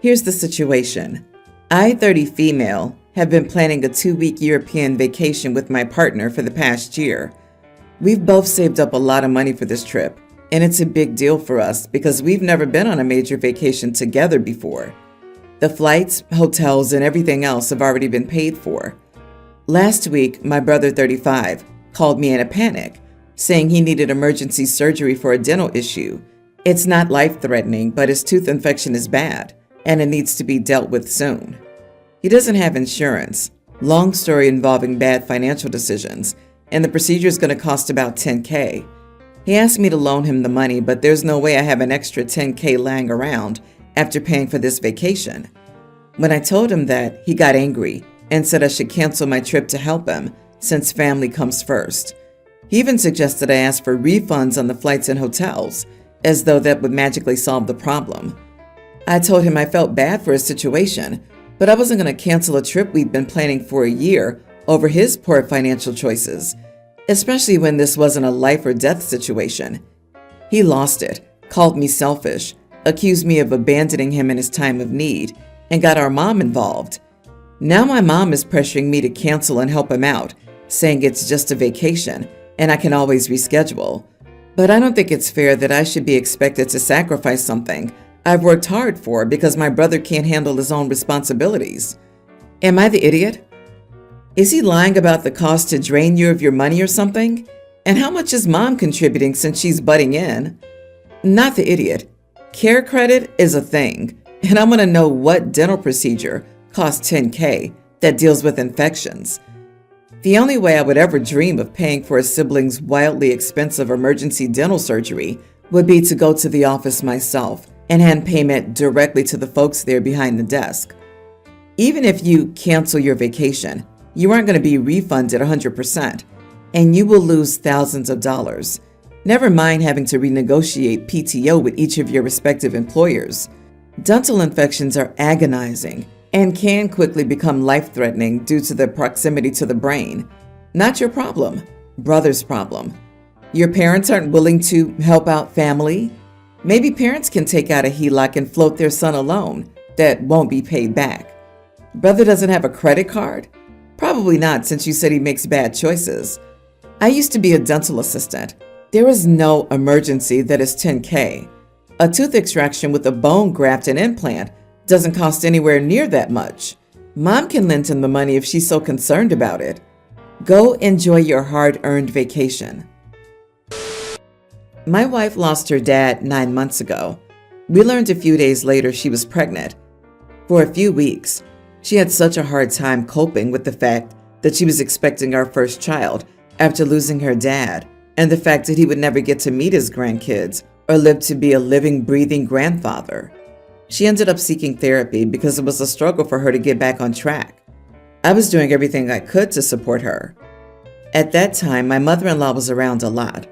Here's the situation. I, 30 female, have been planning a 2-week European vacation with my partner for the past year. We've both saved up a lot of money for this trip, and it's a big deal for us because we've never been on a major vacation together before. The flights, hotels, and everything else have already been paid for. Last week, my brother, 35, called me in a panic, saying he needed emergency surgery for a dental issue. It's not life-threatening, but his tooth infection is bad, and it needs to be dealt with soon. He doesn't have insurance. Long story involving bad financial decisions, and the procedure is going to cost about $10K. He asked me to loan him the money, but there's no way I have an extra $10K lying around after paying for this vacation. When I told him that, he got angry and said I should cancel my trip to help him since family comes first. He even suggested I ask for refunds on the flights and hotels, as though that would magically solve the problem. I told him I felt bad for his situation, but I wasn't going to cancel a trip we'd been planning for a year over his poor financial choices, especially when this wasn't a life or death situation. He lost it, called me selfish, accused me of abandoning him in his time of need, and got our mom involved. Now my mom is pressuring me to cancel and help him out, saying it's just a vacation and I can always reschedule. But I don't think it's fair that I should be expected to sacrifice something I've worked hard for because my brother can't handle his own responsibilities. Am I the idiot? Is he lying about the cost to drain you of your money or something? And how much is mom contributing since she's butting in? Not the idiot. Care credit is a thing, and I'm going to know what dental procedure costs $10K that deals with infections. The only way I would ever dream of paying for a sibling's wildly expensive emergency dental surgery would be to go to the office myself and hand payment directly to the folks there behind the desk. Even if you cancel your vacation, you aren't going to be refunded 100%, and you will lose thousands of dollars. Never mind having to renegotiate PTO with each of your respective employers. Dental infections are agonizing and can quickly become life-threatening due to their proximity to the brain. Not your problem, brother's problem. Your parents aren't willing to help out family? Maybe parents can take out a HELOC and float their son alone that won't be paid back. Brother doesn't have a credit card? Probably not, since you said he makes bad choices. I used to be a dental assistant. There is no emergency that is $10K. A tooth extraction with a bone graft and implant doesn't cost anywhere near that much. Mom can lend him the money if she's so concerned about it. Go enjoy your hard-earned vacation. My wife lost her dad 9 months ago. We learned a few days later she was pregnant. For a few weeks, she had such a hard time coping with the fact that she was expecting our first child after losing her dad, and the fact that he would never get to meet his grandkids or live to be a living, breathing grandfather. She ended up seeking therapy because it was a struggle for her to get back on track. I was doing everything I could to support her. At that time, my mother-in-law was around a lot.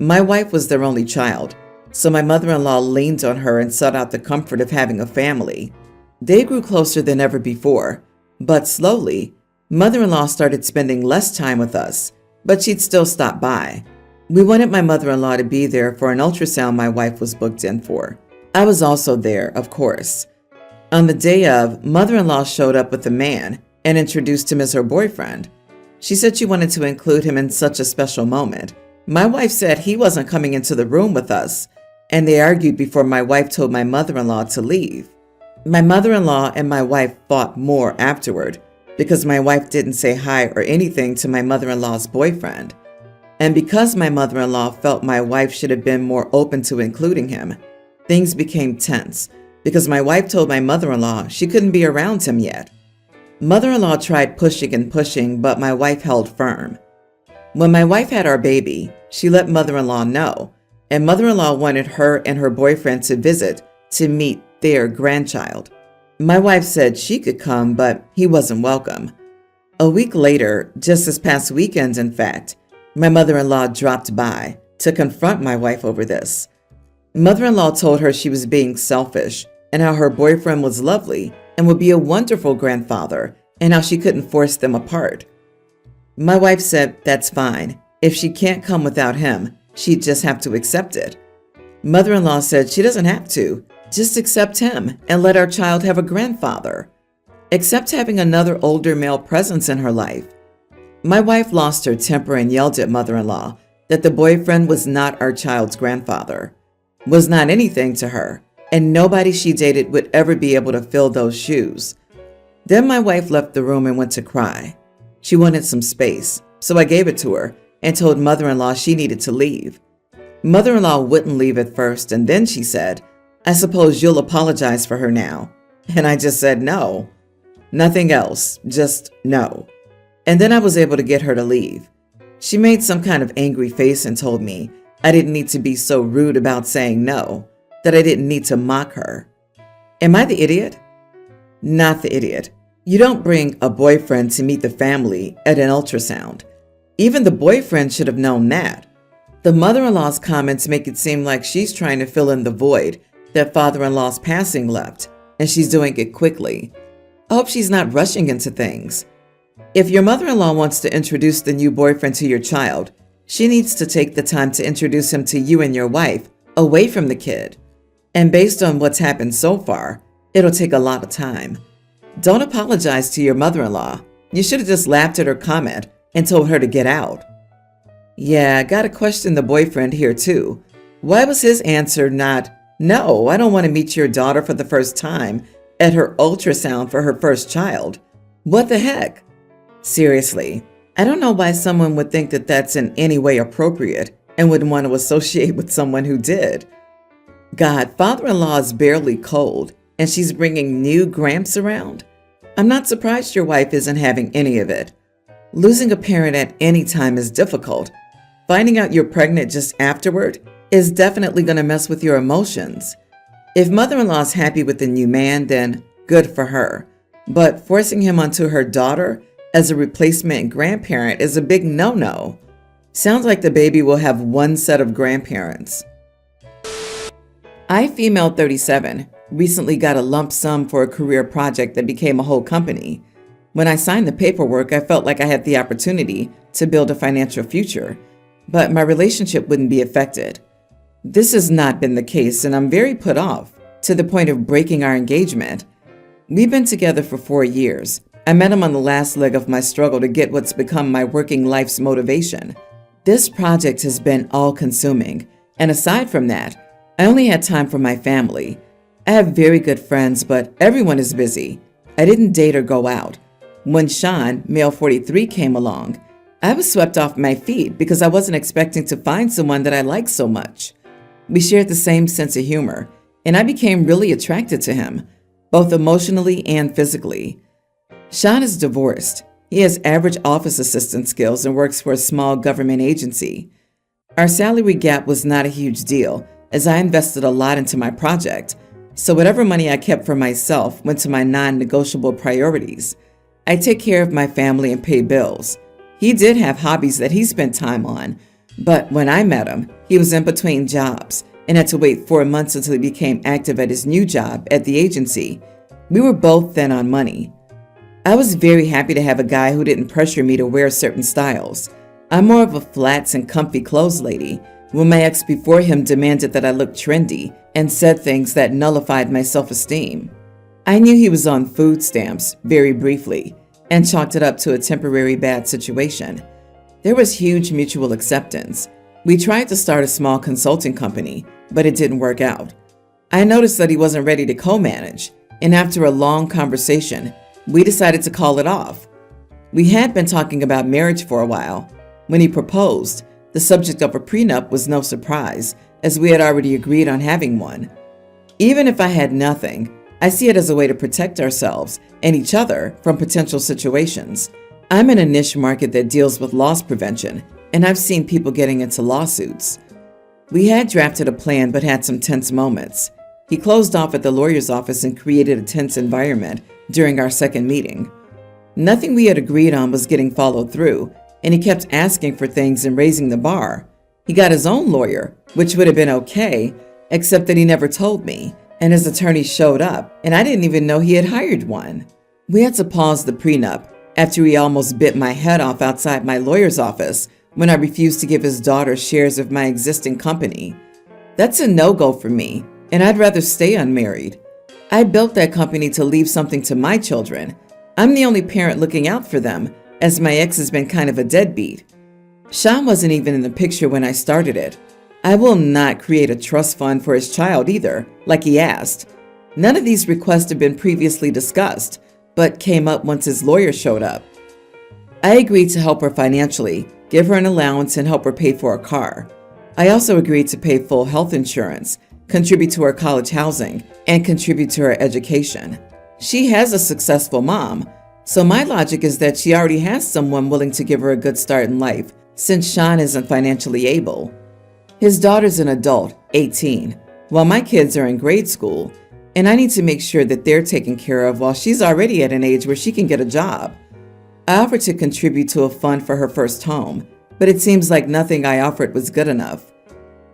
My wife was their only child, so my mother-in-law leaned on her and sought out the comfort of having a family. They grew closer than ever before, but slowly, mother-in-law started spending less time with us, but she'd still stop by. We wanted my mother-in-law to be there for an ultrasound my wife was booked in for. I was also there, of course. On the day of, mother-in-law showed up with a man and introduced him as her boyfriend. She said she wanted to include him in such a special moment. My wife said he wasn't coming into the room with us, and they argued before my wife told my mother-in-law to leave. My mother-in-law and my wife fought more afterward because my wife didn't say hi or anything to my mother-in-law's boyfriend. And because my mother-in-law felt my wife should have been more open to including him, things became tense because my wife told my mother-in-law she couldn't be around him yet. Mother-in-law tried pushing and pushing, but my wife held firm. When my wife had our baby, she let mother-in-law know, and mother-in-law wanted her and her boyfriend to visit to meet their grandchild. My wife said she could come, but he wasn't welcome. A week later, just this past weekend in fact, my mother-in-law dropped by to confront my wife over this. Mother-in-law told her she was being selfish and how her boyfriend was lovely and would be a wonderful grandfather and how she couldn't force them apart. My wife said that's fine. If she can't come without him, she'd just have to accept it. Mother-in-law said she doesn't have to. Just accept him and let our child have a grandfather. Accept having another older male presence in her life. My wife lost her temper and yelled at mother-in-law that the boyfriend was not our child's grandfather, was not anything to her, and nobody she dated would ever be able to fill those shoes. Then my wife left the room and went to cry. She wanted some space, so I gave it to her and told mother-in-law she needed to leave. Mother-in-law wouldn't leave at first, and then she said, "I suppose you'll apologize for her now." And I just said no. Nothing else, just no. And then I was able to get her to leave. She made some kind of angry face and told me I didn't need to be so rude about saying no, that I didn't need to mock her. Am I the idiot? Not the idiot. You don't bring a boyfriend to meet the family at an ultrasound. Even the boyfriend should have known that. The mother-in-law's comments make it seem like she's trying to fill in the void that father-in-law's passing left, and she's doing it quickly. I hope she's not rushing into things. If your mother-in-law wants to introduce the new boyfriend to your child, she needs to take the time to introduce him to you and your wife away from the kid. And based on what's happened so far, it'll take a lot of time. Don't apologize to your mother-in-law. You should have just laughed at her comment and told her to get out. Yeah, I gotta question the boyfriend here too. Why was his answer not, "No, I don't want to meet your daughter for the first time at her ultrasound for her first child"? What the heck? Seriously, I don't know why someone would think that that's in any way appropriate and would want to associate with someone who did. God, father-in-law is barely cold, and she's bringing new gramps around? I'm not surprised your wife isn't having any of it. Losing a parent at any time is difficult. Finding out you're pregnant just afterward is definitely going to mess with your emotions. If mother-in-law is happy with the new man, then good for her. But forcing him onto her daughter as a replacement grandparent is a big no-no. Sounds like the baby will have one set of grandparents. I, female 37, recently got a lump sum for a career project that became a whole company. When I signed the paperwork, I felt like I had the opportunity to build a financial future, but my relationship wouldn't be affected. This has not been the case, and I'm very put off, to the point of breaking our engagement. We've been together for 4 years. I met him on the last leg of my struggle to get what's become my working life's motivation. This project has been all-consuming, and aside from that, I only had time for my family. I have very good friends, but everyone is busy. I didn't date or go out. When Sean, male 43, came along, I was swept off my feet because I wasn't expecting to find someone that I liked so much. We shared the same sense of humor, and I became really attracted to him, both emotionally and physically. Sean is divorced. He has average office assistant skills and works for a small government agency. Our salary gap was not a huge deal, as I invested a lot into my project, so whatever money I kept for myself went to my non-negotiable priorities. I take care of my family and pay bills. He did have hobbies that he spent time on, but when I met him, he was in between jobs and had to wait 4 months until he became active at his new job at the agency. We were both thin on money. I was very happy to have a guy who didn't pressure me to wear certain styles. I'm more of a flats and comfy clothes lady, when my ex before him demanded that I look trendy and said things that nullified my self-esteem. I knew he was on food stamps, very briefly, and chalked it up to a temporary bad situation. There was huge mutual acceptance. We tried to start a small consulting company, but it didn't work out. I noticed that he wasn't ready to co-manage, and after a long conversation, we decided to call it off. We had been talking about marriage for a while. When he proposed, the subject of a prenup was no surprise, as we had already agreed on having one. Even if I had nothing, I see it as a way to protect ourselves and each other from potential situations. I'm in a niche market that deals with loss prevention, and I've seen people getting into lawsuits. We had drafted a plan but had some tense moments. He closed off at the lawyer's office and created a tense environment during our second meeting. Nothing we had agreed on was getting followed through, and he kept asking for things and raising the bar. He got his own lawyer, which would have been okay, except that he never told me, and his attorney showed up, and I didn't even know he had hired one. We had to pause the prenup after he almost bit my head off outside my lawyer's office when I refused to give his daughter shares of my existing company. That's a no-go for me, and I'd rather stay unmarried. I built that company to leave something to my children. I'm the only parent looking out for them, as my ex has been kind of a deadbeat. Sean wasn't even in the picture when I started it. I will not create a trust fund for his child either, like he asked. None of these requests have been previously discussed, but came up once his lawyer showed up. I agreed to help her financially, give her an allowance, and help her pay for a car. I also agreed to pay full health insurance, contribute to her college housing, and contribute to her education. She has a successful mom, so my logic is that she already has someone willing to give her a good start in life, since Sean isn't financially able. His daughter's an adult, 18, while my kids are in grade school, and I need to make sure that they're taken care of while she's already at an age where she can get a job. I offered to contribute to a fund for her first home, but it seems like nothing I offered was good enough.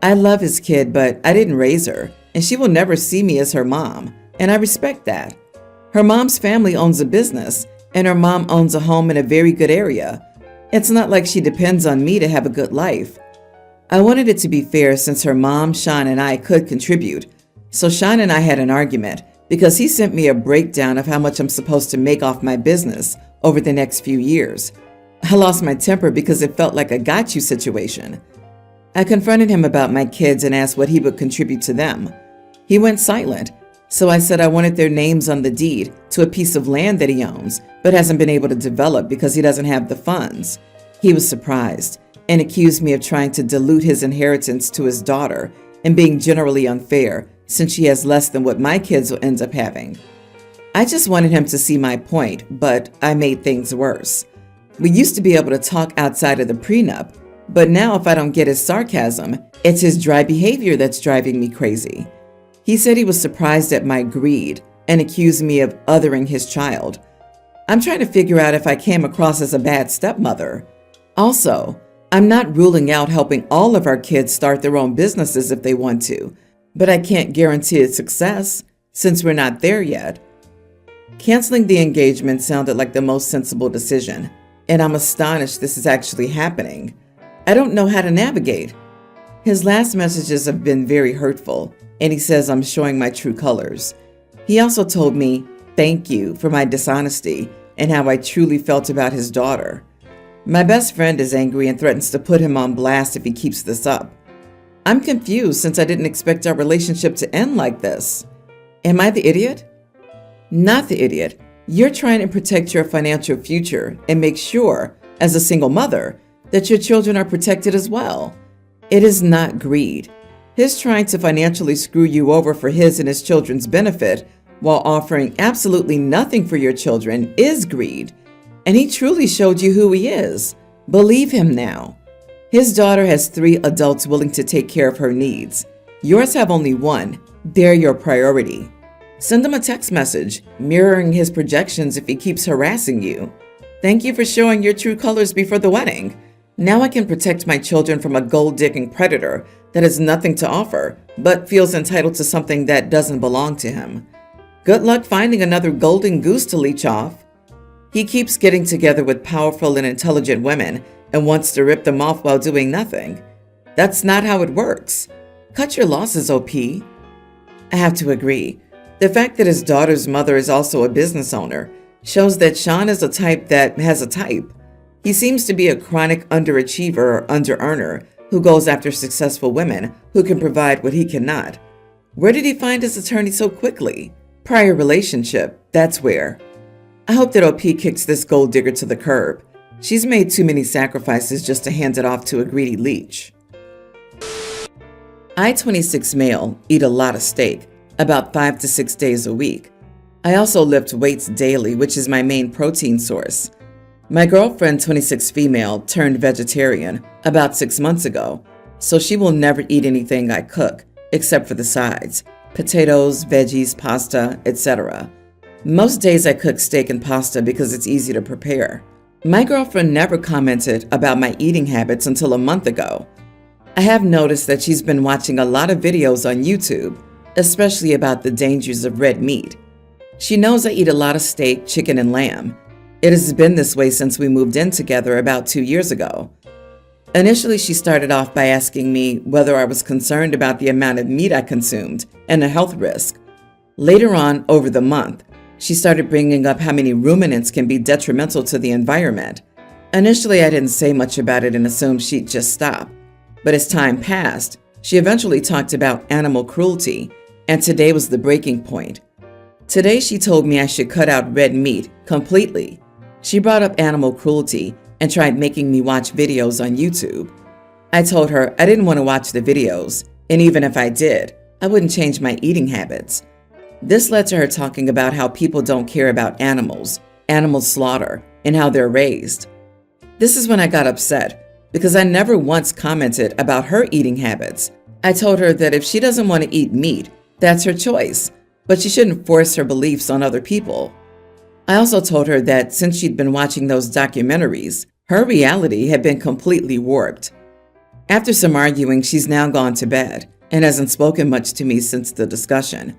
I love his kid, but I didn't raise her, and she will never see me as her mom, and I respect that. Her mom's family owns a business, and her mom owns a home in a very good area. It's not like she depends on me to have a good life. I wanted it to be fair since her mom, Sean, and I could contribute. So Sean and I had an argument because he sent me a breakdown of how much I'm supposed to make off my business over the next few years. I lost my temper because it felt like a got you situation. I confronted him about my kids and asked what he would contribute to them. He went silent, so I said I wanted their names on the deed to a piece of land that he owns, but hasn't been able to develop because he doesn't have the funds. He was surprised and accused me of trying to dilute his inheritance to his daughter and being generally unfair since she has less than what my kids will end up having. I just wanted him to see my point, but I made things worse. We used to be able to talk outside of the prenup, but now if I don't get his sarcasm, it's his dry behavior that's driving me crazy. He said he was surprised at my greed and accused me of othering his child. I'm trying to figure out if I came across as a bad stepmother. Also, I'm not ruling out helping all of our kids start their own businesses if they want to, but I can't guarantee its success since we're not there yet. Canceling the engagement sounded like the most sensible decision, and I'm astonished this is actually happening. I don't know how to navigate. His last messages have been very hurtful, and he says I'm showing my true colors. He also told me, thank you for my dishonesty and how I truly felt about his daughter. My best friend is angry and threatens to put him on blast if he keeps this up. I'm confused since I didn't expect our relationship to end like this. Am I the idiot? Not the idiot. You're trying to protect your financial future and make sure, as a single mother, that your children are protected as well. It is not greed. His trying to financially screw you over for his and his children's benefit while offering absolutely nothing for your children is greed. And he truly showed you who he is. Believe him now. His daughter has 3 adults willing to take care of her needs. Yours have only 1. They're your priority. Send him a text message, mirroring his projections if he keeps harassing you. Thank you for showing your true colors before the wedding. Now I can protect my children from a gold-digging predator that has nothing to offer, but feels entitled to something that doesn't belong to him. Good luck finding another golden goose to leech off. He keeps getting together with powerful and intelligent women and wants to rip them off while doing nothing. That's not how it works. Cut your losses, OP. I have to agree. The fact that his daughter's mother is also a business owner shows that Sean is a type that has a type. He seems to be a chronic underachiever or under-earner who goes after successful women who can provide what he cannot. Where did he find his attorney so quickly? Prior relationship, that's where. I hope that OP kicks this gold digger to the curb. She's made too many sacrifices just to hand it off to a greedy leech. I, 26 male, eat a lot of steak, about 5 to 6 days a week. I also lift weights daily, which is my main protein source. My girlfriend, 26 female, turned vegetarian about 6 months ago, so she will never eat anything I cook, except for the sides, potatoes, veggies, pasta, etc. Most days I cook steak and pasta because it's easy to prepare. My girlfriend never commented about my eating habits until a month ago. I have noticed that she's been watching a lot of videos on YouTube, especially about the dangers of red meat. She knows I eat a lot of steak, chicken, and lamb. It has been this way since we moved in together about 2 years ago. Initially, she started off by asking me whether I was concerned about the amount of meat I consumed and the health risk. Later on, over the month, she started bringing up how many ruminants can be detrimental to the environment. Initially, I didn't say much about it and assumed she'd just stop. But as time passed, she eventually talked about animal cruelty, and today was the breaking point. Today, she told me I should cut out red meat completely. She brought up animal cruelty and tried making me watch videos on YouTube. I told her I didn't want to watch the videos, and even if I did, I wouldn't change my eating habits. This led to her talking about how people don't care about animals, animal slaughter, and how they're raised. This is when I got upset, because I never once commented about her eating habits. I told her that if she doesn't want to eat meat, that's her choice, but she shouldn't force her beliefs on other people. I also told her that since she'd been watching those documentaries, her reality had been completely warped. After some arguing, she's now gone to bed and hasn't spoken much to me since the discussion.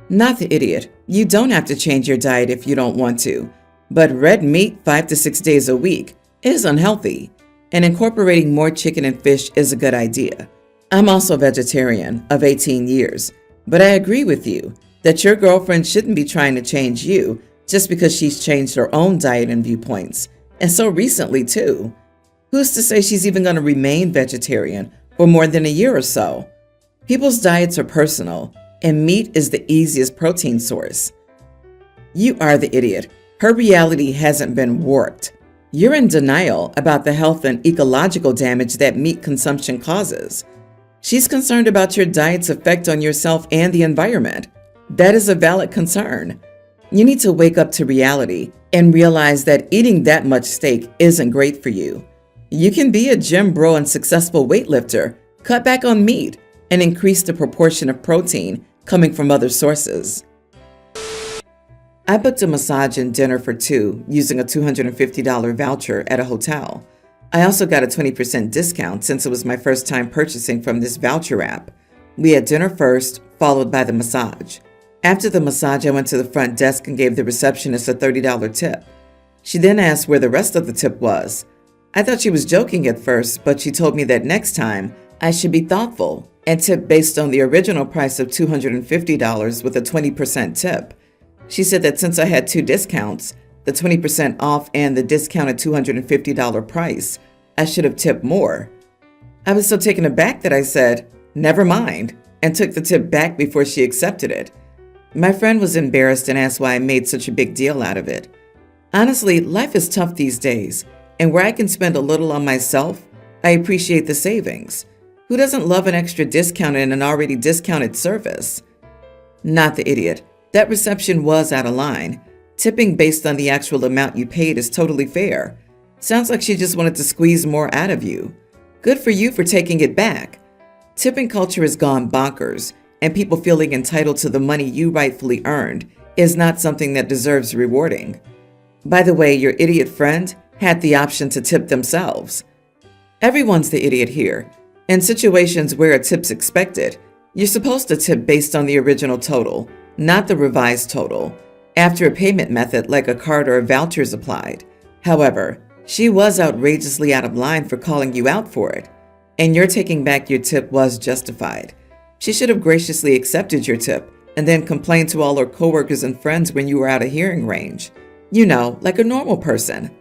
Not the idiot. You don't have to change your diet if you don't want to, but red meat 5 to 6 days a week is unhealthy, and incorporating more chicken and fish is a good idea. I'm also a vegetarian of 18 years, but I agree with you that your girlfriend shouldn't be trying to change you just because she's changed her own diet and viewpoints, and so recently too. Who's to say she's even going to remain vegetarian for more than a year or so? People's diets are personal, and meat is the easiest protein source. You are the idiot. Her reality hasn't been warped. You're in denial about the health and ecological damage that meat consumption causes. She's concerned about your diet's effect on yourself and the environment. That is a valid concern. You need to wake up to reality and realize that eating that much steak isn't great for you. You can be a gym bro and successful weightlifter, cut back on meat, and increase the proportion of protein coming from other sources. I booked a massage and dinner for two using a $250 voucher at a hotel. I also got a 20% discount since it was my first time purchasing from this voucher app. We had dinner first, followed by the massage. After the massage, I went to the front desk and gave the receptionist a $30 tip. She then asked where the rest of the tip was. I thought she was joking at first, but she told me that next time I should be thoughtful and tip based on the original price of $250 with a 20% tip. She said that since I had two discounts, the 20% off and the discounted $250 price, I should have tipped more. I was so taken aback that I said, "Never mind," and took the tip back before she accepted it. My friend was embarrassed and asked why I made such a big deal out of it. Honestly, life is tough these days, and where I can spend a little on myself, I appreciate the savings. Who doesn't love an extra discount in an already discounted service? Not the idiot. That reception was out of line. Tipping based on the actual amount you paid is totally fair. Sounds like she just wanted to squeeze more out of you. Good for you for taking it back. Tipping culture has gone bonkers, and people feeling entitled to the money you rightfully earned is not something that deserves rewarding. By the way, your idiot friend had the option to tip themselves. Everyone's the idiot here. In situations where a tip's expected, you're supposed to tip based on the original total, not the revised total, after a payment method like a card or a voucher is applied. However, she was outrageously out of line for calling you out for it, and your taking back your tip was justified. She should have graciously accepted your tip and then complained to all her coworkers and friends when you were out of hearing range. You know, like a normal person.